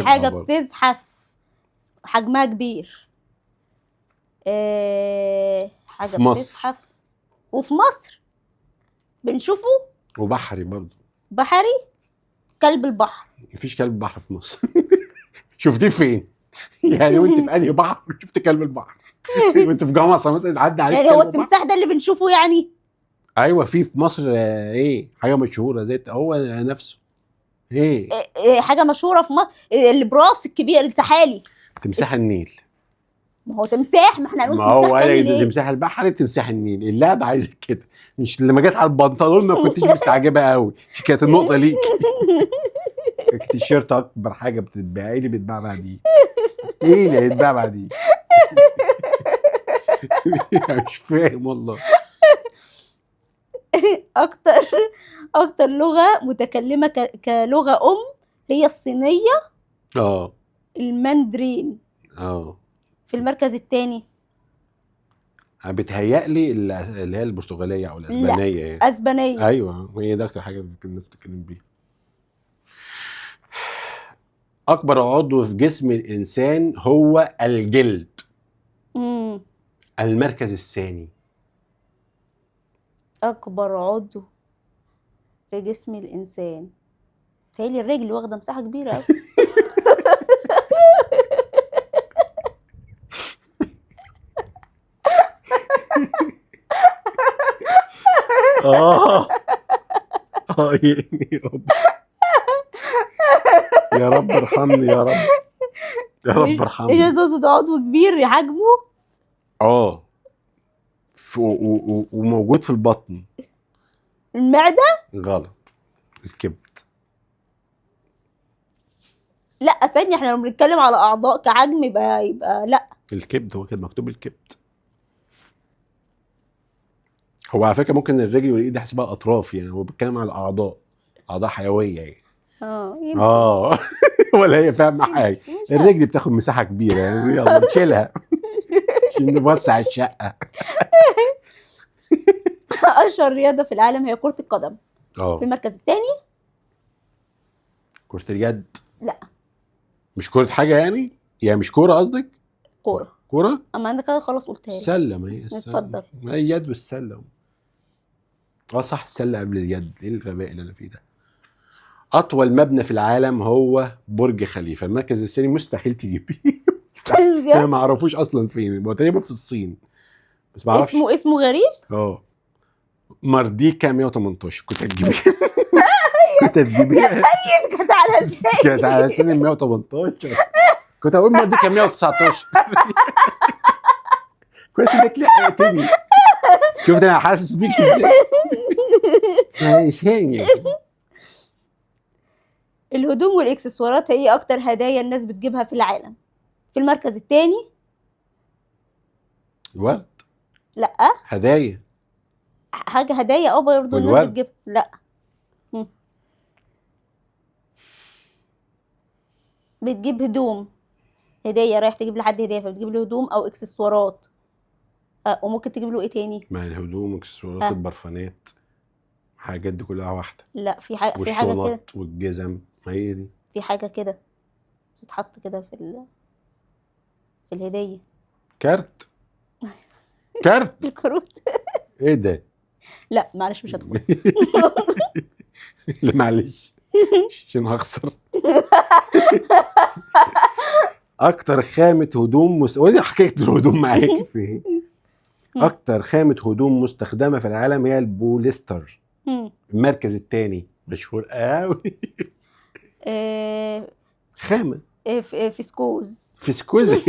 حاجه بتزحف حجمها كبير. حاجه بتزحف وفي مصر بنشوفه. وبحري برضه. بحري. كلب البحر. مفيش كلب بحر في مصر. شفتيه فين؟ يعني وانت في انهي بحر شفت كلب البحر؟ وانت في جمصة مثلا عدى عليك يعني هو التمساح ده اللي بنشوفه يعني؟ ايوه في مصر. حاجه مشهوره زي هو نفسه. حاجه مشهوره في مصر. البراس الكبير السحالي. تمساح النيل. ما هو تمساح. ما احنا هنقول ما هو تمساح تمساح البحر تمساح النيل. اللعبه عايزه كده. مش لما جت على البنطلون ما كنتش مستعجبه قوي. كانت النقطه ليك. التيشيرت اكبر حاجه بتتباع. ايه اللي بيتباع بعديه؟ ايه اللي هيتباع بعديه؟ مش فاهم والله. اكتر لغه متكلمه كلغه هي الصينيه. الماندرين. في المركز الثاني بتهيألي اللي هي البرتغاليه او الاسبانيه. يعني اسبانيه. ايوه هي ده اكتر حاجه الناس بتتكلم بيها. اكبر عضو في جسم الانسان هو الجلد. المركز الثاني. اكبر عضو في جسم الانسان. تهيألي الرجل واخده مساحه كبيره قوي. يا رب ارحمني يا رب. يا رب ارحمني. ايش تقصد عضو كبير حجمه؟ وموجود في البطن. المعده. غلط. الكبد. لا ثانيه، احنا لو بنتكلم على اعضاء كحجم يبقى لا. الكبد. هو كده مكتوب الكبد. هو على فكره ممكن الرجل والايد يحسبها اطراف. يعني هو بيتكلم على اعضاء حيويه يعني. ولا هي فاهمه حاجه. الرجل بتاخد مساحه كبيره يعني. يلا نشيلها عشان نوسع الشقه. اشهر رياضه في العالم هي كره القدم. في المركز الثاني كره اليد. لا مش كره حاجه يعني مش كوره قصدك؟ كوره. اما عندك كده خلاص قلتها لي. السله. ما هي اتفضل. ما هي اليد والسله. صح السله قبل اليد. ايه الغباء اللي انا فيه ده؟ اطول مبنى في العالم هو برج خليفه. المركز الثاني مستحيل تجيبيه. انا ما اعرفوش اصلا فين. هو تقريبا في الصين بس ما اعرفش. اسمه غريب. مرديكا 118. كنت هتجيبيه. كنت هتجيبيه يا سيد. كانت على لسان 118. كنت هقول مرديكا 119. كويس انك لحقتني. شفت انا حاسس بيك ازاي. مش هاني. الهدوم والاكسسوارات هي اكتر هدايا الناس بتجيبها في العالم. في المركز الثاني الورد. لا هدايا. حاجه هدايا برضه الناس بتجيبها. لا بتجيب هدوم. هديه رايح تجيب لحد هديه فبتجيب له هدوم او اكسسوارات. وممكن تجيب له ايه تاني؟ ما الهدوم واكسسوارات. البرفانات. حاجات دي كلها واحده. لا، في حاجه كده، والشنط والجزم، ما هي دي. في حاجه كده بتتحط كده في الهديه. كارت. كارت. الكروت. ايه ده؟ لا معلش مش هتقول. لا معلش عشان هخسر. اكتر خامة هدوم ودي حكاية الهدوم معاك في اكتر خامة هدوم مستخدمة في العالم هي البوليستر. المركز الثاني مشهور قوي. خامة فيسكوز. فيسكوز.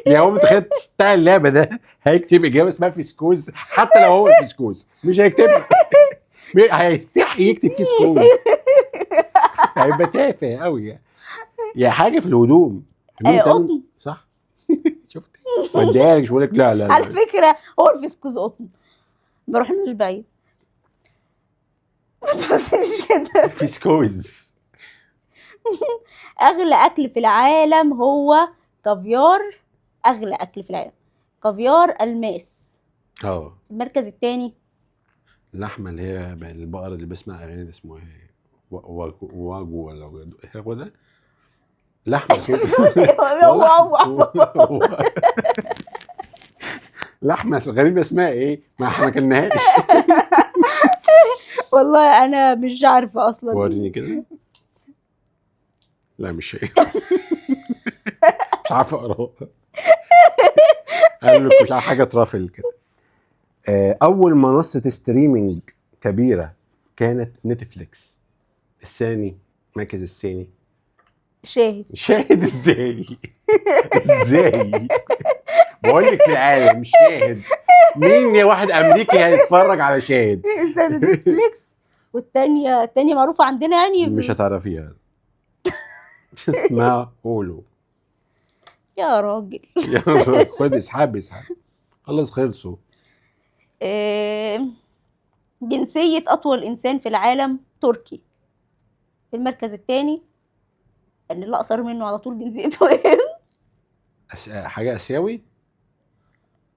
يا هو متخيل بتاع اللعبة ده هيكتب اجابة اسمها فيسكوز، حتى لو هو الفيسكوز مش هيكتبها. هيستحي يكتب فيسكوز. هيبقى تافه قوي يا حاجة في الهدوم. قطن. صح. شفت وديها لك، مش بقول لك لا لا لا. على فكره هو الفسكوز قطن، ما رحناش بعيد. ما تبصيش كده. فيسكوز. اغلى اكل في العالم هو كافيار. اغلى اكل في العالم كافيار الماس. المركز الثاني اللحمه اللي هي البقره اللي بسمع اغاني ده اسمه ايه؟ واجو ولا هو ده؟ لحمه لحمه غريبه اسمها ايه؟ ما احنا ما كلناهاش. والله انا مش عارفه اصلا. وريني كده. لا مش هي. مش عارفه اقراها. قال لك مش عارف حاجه ترافل كده. اول منصه ستريمينج كبيره كانت نتفليكس. الثاني، المركز الثاني شاهد. ازاي؟ ازاي؟ بقول لك في العالم شاهد. مين يا واحد امريكي هيتفرج على شاهد؟ نتفليكس. والثانيه معروفه عندنا يعني. مش هتعرفيها. اسمها هولو. يا راجل. يا راجل خد اسحب. خلص خلصوا. جنسية أطول إنسان في العالم تركي. في المركز الثاني اللي الأقصر منه على طول جنسيته إيه؟ حاجة آسيوي؟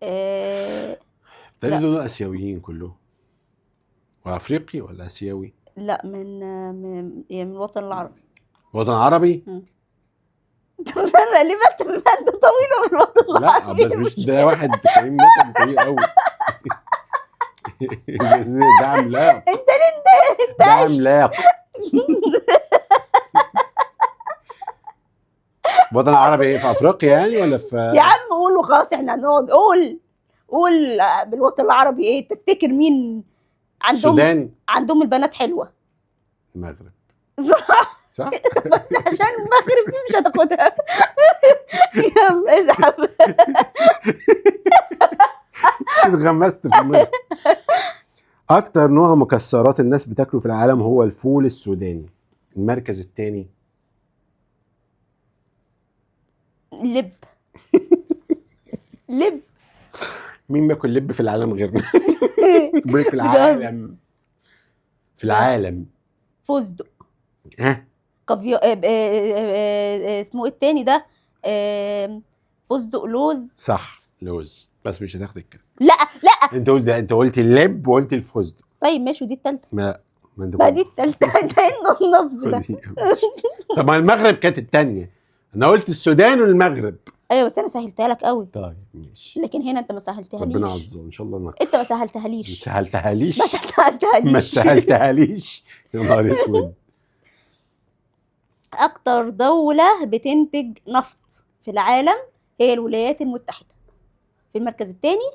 بالتالي دول آسيويين كلهم. وأفريقي ولا آسيوي؟ لا، من الوطن العربي. الوطن العربي؟ ليه بنت طويلة من الوطن العربي؟ لا بس مش ده واحد كريم مثلا طويل قوي. ده عملاق. انت ده عملاق. الوطن العربي ايه، في افريقيا يعني ولا في؟ يا عم قولوا خلاص، احنا هنقعد. قول بالوطن العربي ايه تفتكر مين عندهم؟ السودان. عندهم البنات حلوة. المغرب. صح. بس عشان المغرب دي مش هتاخدها. يلا اسحب. اتغمست في المغرب. اكتر نوع مكسرات الناس بتاكله في العالم هو الفول السوداني. المركز الثاني لب. مين بياكل لب في العالم غيرنا؟ في العالم. في العالم. فستق. كافيار. اسمه ايه التاني ده؟ فستق لوز. صح لوز، بس مش هتاخد الكلام. لا انت قلت اللب وقلت الفستق. طيب ماشي، ودي التالتة. ما دي التالتة. ده النصب ده. طب ما المغرب كانت التانية. انا قلت السودان والمغرب. ايوه بس انا سهلتها لك قوي. طيب ماشي. لكن هنا انت ما سهلتهاليش. ربنا عزه ان شاء الله. انت ما سهلتهاليش. ما سهلتهاليش. يا نهار اسود. اكتر دولة بتنتج نفط في العالم هي الولايات المتحدة. في المركز الثاني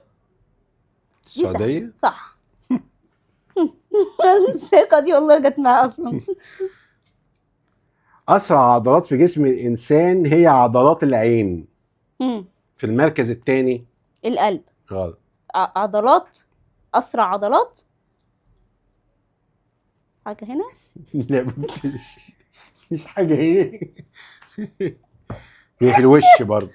السعودية. صح. الثقة دي والله جت معايا اصلا. اسرع عضلات في جسم الانسان هي عضلات العين. في المركز الثاني القلب. غلط. عضلات اسرع عضلات حاجة هنا. لا مش حاجة هي في الوش برضه.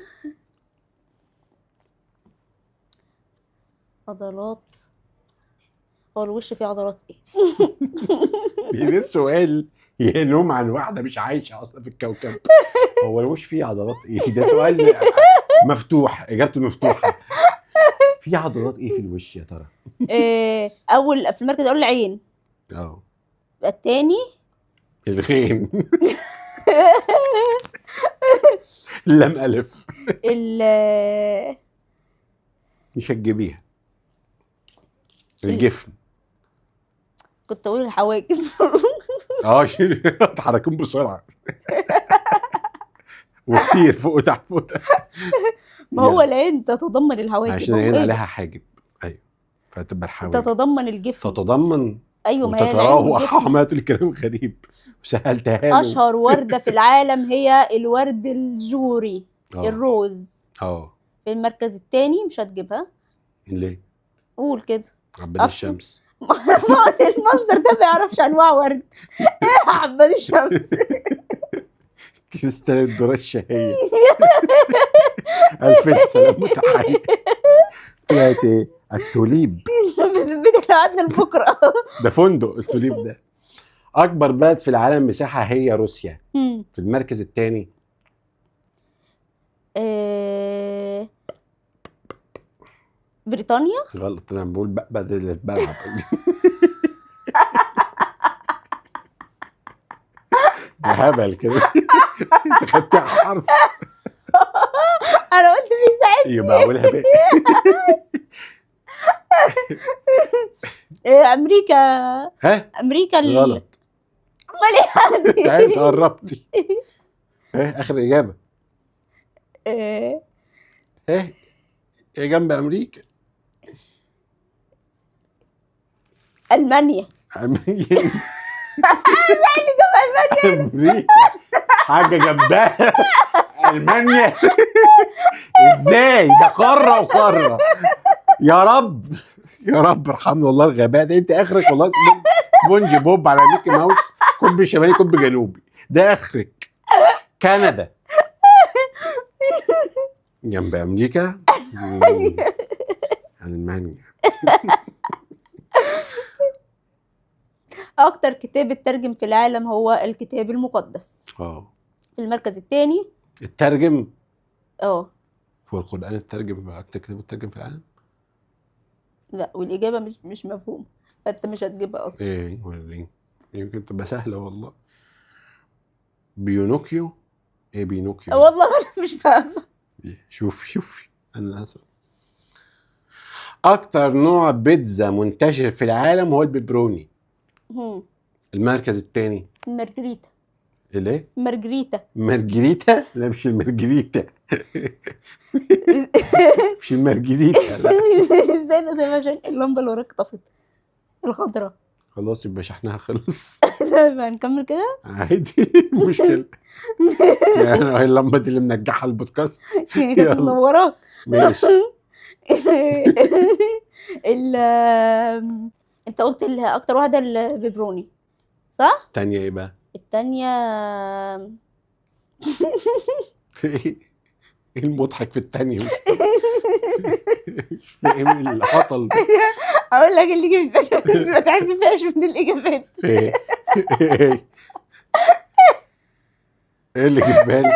عضلات. هو الوش فيه عضلات ايه؟ ده السؤال ينوم عن واحدة مش عايشة اصلا في الكوكب. هو الوش فيه عضلات ايه؟ ده سؤال مفتوح، اجابته مفتوحة. في عضلات ايه في الوش يا ترى؟ اول في المركز الاول العين. التاني الغين. لم ألف. مش هتجيبيها. الجفن. كنت اقول الحواجز. اتحركون بسرعه. وكتير فوق وتحت فوق وتحت. ما هو العين تتضمن الحواجز عشان العين عليها حاجب. ايوه فتبقى الحواجز تتضمن الجفن. تتضمن. ايوه ما هي تتراوح. عملت الكلام غريب وسهلتها له. اشهر ورده في العالم هي الورد الجوري. الروز. في المركز الثاني مش هتجيبها. ليه؟ قول كده. عباد الشمس. المنظر ده ما يعرفش انواع ورد. عباد الشمس. كريستال الذرة الشهية. ألف سلام متحية. طلعت ايه؟ التوليب. بذمتك لو قعدنا لبكره. ده فندق التوليب ده. أكبر بلد في العالم مساحة هي روسيا. في المركز الثاني بريطانيا. غلط. أنا بقول بدل بلعب. ده هبل كده. انت خدتها حرف. انا قلت بيساعدني. يبقى اقولها بقى. امريكا. امريكا غلط. امال ايه؟ انت قربتي. اخر اجابه. ايه جنب امريكا. المانيا. امريكا. حاجه جنبها. المانيا. ازاي ده قاره وقاره. يا رب يا رب ارحمنا والله. الغباء ده انت اخرك والله. سبونج بوب على ميكي ماوس. قطب شمالي قطب جنوبي ده اخرك. كندا جنب امريكا. المانيا. اكتر كتاب اترجم في العالم هو الكتاب المقدس. في المركز الثاني الترجم. هو القرآن الترجم اكتر كتاب اترجم في العالم. لا والاجابه مش مفهومه فانت مش هتجيبها اصلا. ايه وريني يمكن تبقى سهله والله. بينوكيو. ايه بينوكيو؟ والله انا مش فاهمه. شوفي انا اسف. اكتر نوع بيتزا منتشر في العالم هو البيبروني. المركز الثاني المارجريتا. الايه؟ مارجريتا. لا مش المارجريتا. مش المارجريتا لا. ازاي ده؟ عشان اللمبه اللي وراك طفت الخضراء. خلاص يبقى شحنها خلص. هنكمل كده عادي. المشكله يعني اللمبه دي اللي منجحه البودكاست. كانت منوراك. ماشي. انت قلت اكتر واحده البيبروني صح؟ الثانيه ايه بقى؟ الثانيه ايه المضحك في الثانيه؟ مش فاهم الهطل. اقول لك اللي جبت بس ما تحسبهاش من الاجابات. ايه اللي جه بالي؟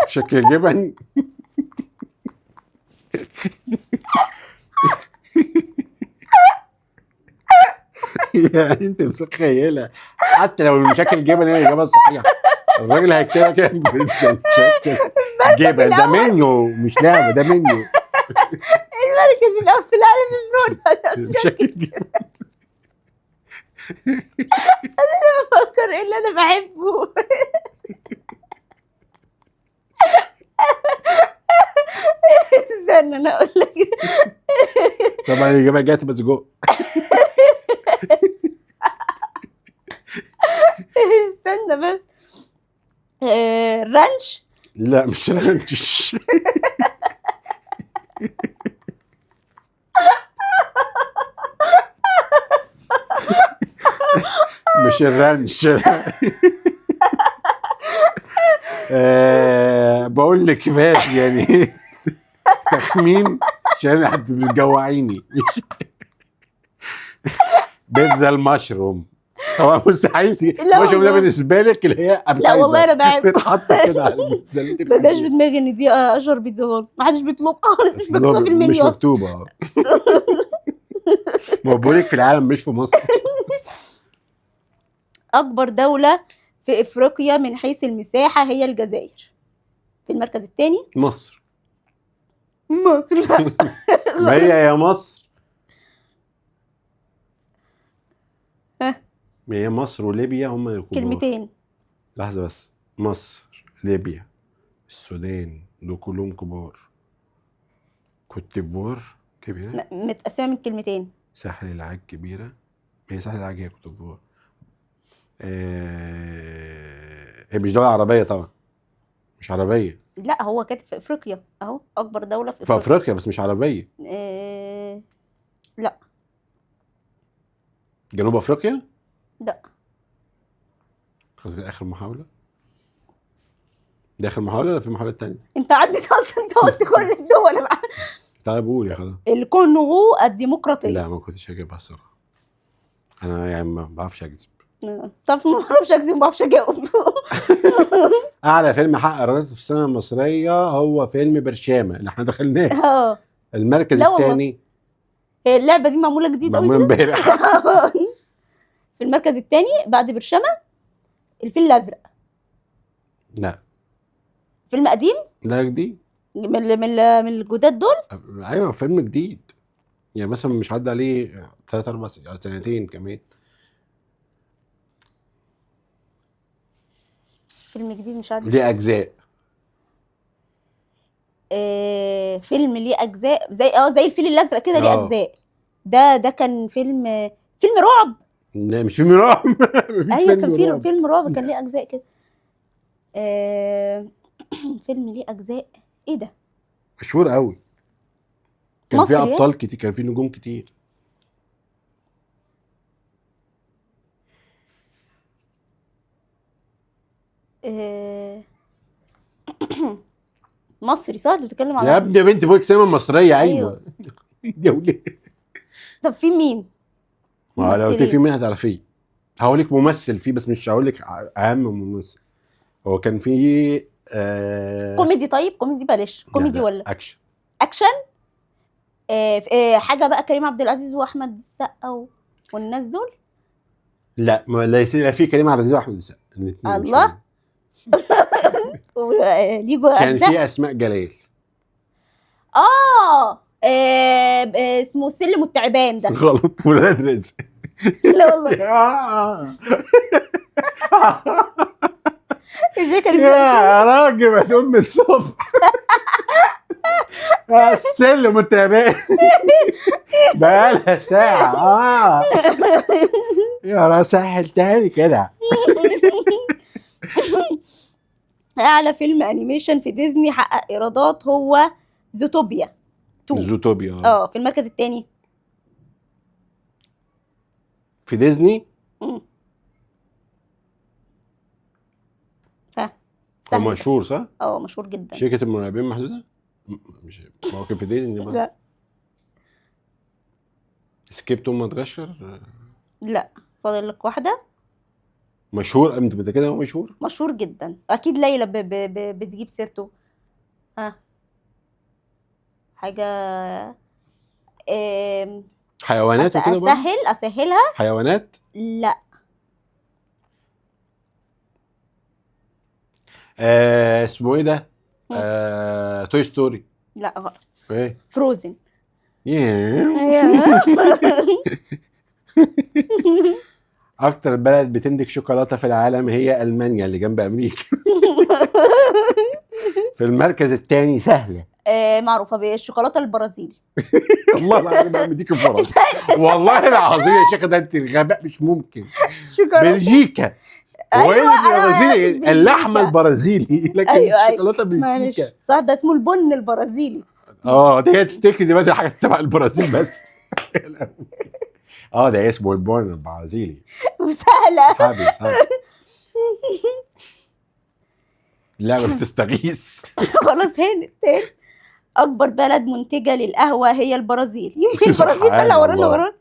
شكل الجبن. يعني انت متخيله حتى لو المشاكل جبن هي الاجابه الصحيحه. الراجل هيكتبها كده مشاكل جبن. ده منيو مش لعبه. ده منيو. المركز الاول في العالم مشاكل جبن. انا بفكر ايه اللي انا بحبه. استنى انا اقول لك. طبعا الاجابه جت بس جو. استنى بس. رانش. لا مش رانش. مش الرانش. بقول لك كفايه يعني. تخمين عشان انت بتجوعيني. بيتزا المشروم. هو مستحيل المشروم ده بالنسبه لك اللي هي لا والله انا بحب بتحط كده على البيتزا. ما جاش في دماغي ان دي اشهر بيتزا غلط. ما حدش بيطلبها خالص. مش مكتوبه في المنيو مش مكتوبه. ما بقولك في العالم مش في مصر. اكبر دولة في افريقيا من حيث المساحة هي الجزائر. في المركز الثاني مصر. مصر. لا. ما هي يا مصر. ها. ما هي مصر وليبيا هم الكبار. كلمتين. لحظة بس، مصر ليبيا السودان دول كلهم كبار. كوت ديفوار كبيرة. متقسمة من كلمتين. ساحل العاج كبيرة. ما هي ساحل العاج هي كوت ديفوار. هي مش دولة عربية طبعا، مش عربية. لا هو كاتب في افريقيا اهو، اكبر دولة في في افريقيا بس مش عربية. لا. جنوب افريقيا. لا. خلاص كده اخر محاولة. دي اخر محاولة ولا في محاولة تانية؟ انت عدت اصلا، انت قلت كل الدول. طيب قول يا خلاص. الكونغو الديمقراطية. لا ما كنتش هجيبها الصراحة. انا يعني ما بعرفش اكذب. طب ما بعرفش اكذب، ما بعرفش اجاوب. اعلى فيلم حقق ايرادات في السينما المصريه هو فيلم برشامه اللي احنا دخلناه. المركز لا والله. الثاني. هي اللعبه دي معموله جديد قوي معمول كده. امبارح. في المركز الثاني بعد برشامه الفيل الازرق. لا فيلم قديم ده جديد. من الجداد دول. ايوه فيلم جديد، يعني مثلا مش عدى عليه 3 4 سنتين كمان. فيلم جديد مش عارف. ليه اجزاء. فيلم ليه اجزاء زي الفيل الازرق كده ليه اجزاء. ده كان فيلم رعب. لا مش فيلم رعب. ايوه كان فيلم رعب كان ليه اجزاء كده. فيلم ليه اجزاء. ايه ده؟ مشهور قوي، كان فيه مصري ابطال كتير، كان فيه نجوم كتير. مصري صح؟ انت بتتكلم على يا ابني يا بنتي بقولك سينما مصريه. ايوه يا وليه. طب في مين؟ ما لو قلت في مين هتعرفيه. هقول لك ممثل فيه بس مش هقول لك اهم ممثل. هو كان فيه كوميدي. طيب كوميدي بلاش كوميدي لا. ولا اكشن. اكشن. حاجه بقى كريم عبد العزيز واحمد السقا والناس دول. لا ما لا يصير فيه كريم عبد العزيز واحمد السقا الاثنين. الله. ليه كان فيه اسماء جلال. اسمه السلم والتعبان ده. غلط. ولاد رزق. لا والله. يا راجل ما تقوم من الصبح. السلم والتعبان. بقالها ساعة. يا راجل سهل تاني كده. اعلى فيلم انيميشن في ديزني حقق ايرادات هو زوتوبيا 2. زوتوبيا في المركز الثاني في ديزني. هو مشهور صح؟ مشهور جدا. شركة المراقبين محدودة؟ مش موقف في ديزني بقى. لا سكيب توم مدغشقر. لا فاضل لك واحدة. مشهور انت متأكدة هو مشهور؟ مشهور جدا اكيد. ليلى بتجيب سيرته. حاجة حيوانات وكده بقى؟ اسهلها. حيوانات؟ لا. اسمه ايه ده؟ توي ستوري. لا غلط. ايه؟ فروزن. اكتر بلد بتنتج شوكولاته في العالم هي المانيا اللي جنب امريكا. في المركز الثاني سهله. معروفه بالشوكولاته البرازيلي. والله العظيم بقى مديك فرص. والله العظيم يا شيخ ده انت الغباء مش ممكن. بلجيكا. ايوه اللحمه البرازيلي لكن الشوكولاته بلجيكا. صح ده اسمه البن البرازيلي. دي تفتكري دلوقتي حاجه تبع البرازيل بس. ده اسمه البن البرازيلي. وسهله. حبيبي لا بتستغيث. خلاص هانت تاني. اكبر بلد منتجه للقهوه هي البرازيل. البرازيل بقى ورانا.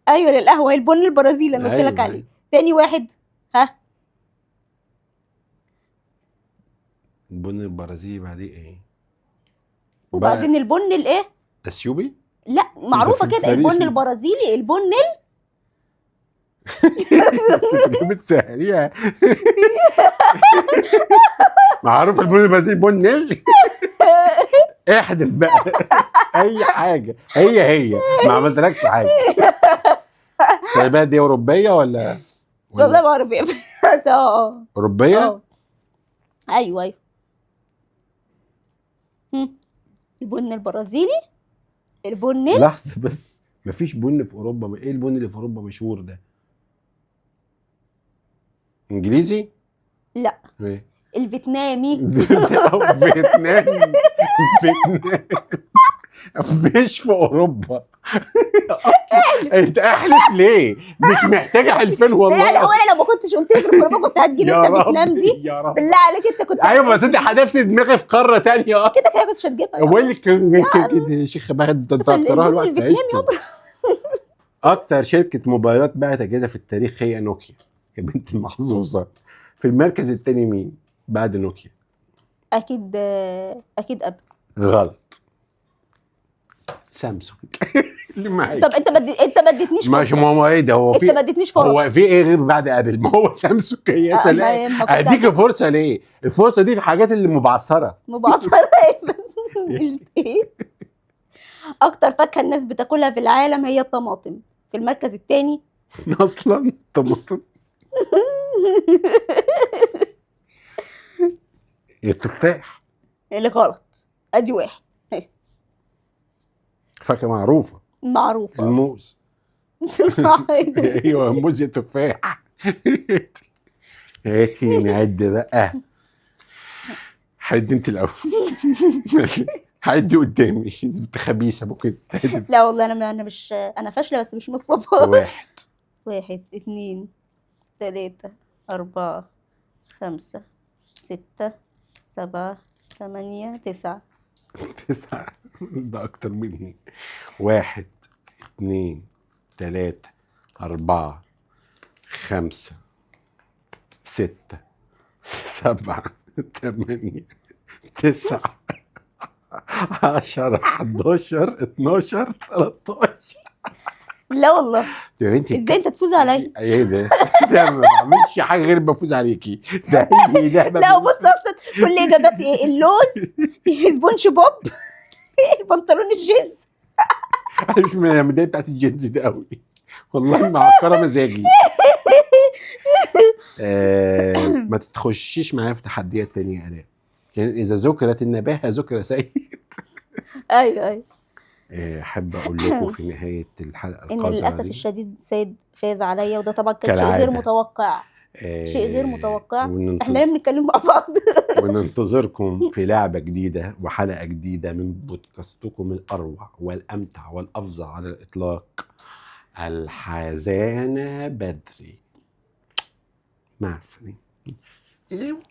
ايوه للقهوه البن البرازيلي اللي قلت لك عليه. تاني واحد البن البرازيلي بعدين ايه؟ وبعدين البن الايه؟ اثيوبي. لا معروفه في كده، فريق البن اسمه- البرازيلي، البن بتسهليها. معروف البن البرازيلي بن احذف بقى اي حاجه، هي ما عملتلكش حاجه. البلد دي اوروبيه ولا والله ما اعرف ايه بس اوروبيه؟ ايوه ايوه. البن البرازيلي، البن لحظه بس، مفيش بن في اوروبا. ايه البن اللي في اوروبا مشهور ده؟ انجليزي؟ لا ايه؟ الفيتنامي. فيتنام. فيتنام مش في اوروبا اصلا. انت احلف ليه؟ مش محتاجه حلفان والله. يعني هو انا لو ما كنتش قلت لك الخروجه كنت هتجيب يا انت فيتنام رب دي؟ يا رب. بالله عليك انت كنت ايوه بس انت حدفت دماغي في قاره تانية اصلا. كده كده كنتش هتجيبها. بقول لك يا شيخ باخد انت تكرهها الوقت الفيتنام عيشته. يابا. اكتر شركه موبايلات باعت اجهزه في التاريخ هي نوكيا. يا بنت المحظوظه. في المركز الثاني مين بعد نوكيا؟ اكيد اكيد ابل. غلط. سامسونج. اللي معاك. طب انت ما اديتنيش مش فرصه. ما هو ايه ده؟ هو انت في ما اديتنيش فرص. هو في ايه غير بعد ابل؟ ما هو سامسونج. يا ما سلام. كنت اديك فرصه ليه؟ الفرصه دي في الحاجات اللي مبعثره. مبعصرة ايه بس؟ ايه اكتر فاكهه الناس بتاكلها في العالم هي الطماطم. في المركز الثاني اصلا طماطم. التفاح. اللي غلط. ادي واحد فاكهه معروفه. معروفه. الموز. صح. ايوه موز تفاح. هاتي نعد بقى. حد انت الاول. حد قدامي انت خبيثه ممكن تهدف. لا والله انا مش، انا فاشله بس مش نصابه. واحد. 1 2 3 4 5 6 7 8 9. 9. ده اكتر مني. 1 2 3 4 5 6 7 8 9 10 11 12 13. لا والله يا بنتي ازاي انت تفوز عليا؟ ايه ده؟ ده ما بعملش حاجه غير بفوز عليكي. ده هي لعبه. لا بص اصلا كل اجاباتي ايه؟ اللوز، سبونج بوب، البنطلون الجينز. مش من المدينه بتاعت الجينز ده قوي والله معكره مزاجي. ما تتخشيش معايا في تحديات تانية يا آلاء. يعني اذا ذكرت النباهه ذكر سيد. ايوه ايوه. احب اقول لكم في نهايه الحلقه ان القذره للاسف دي الشديد سيد فاز عليا، وده طبعا كان شيء كالعادة. غير متوقع. شيء غير متوقع. احنا ليه بنتكلم مع بعض؟ وننتظركم في لعبة جديدة وحلقة جديدة من بودكاستكم الأروع والأمتع والأفظع على الإطلاق، الحزانة بدري. مع السلامة.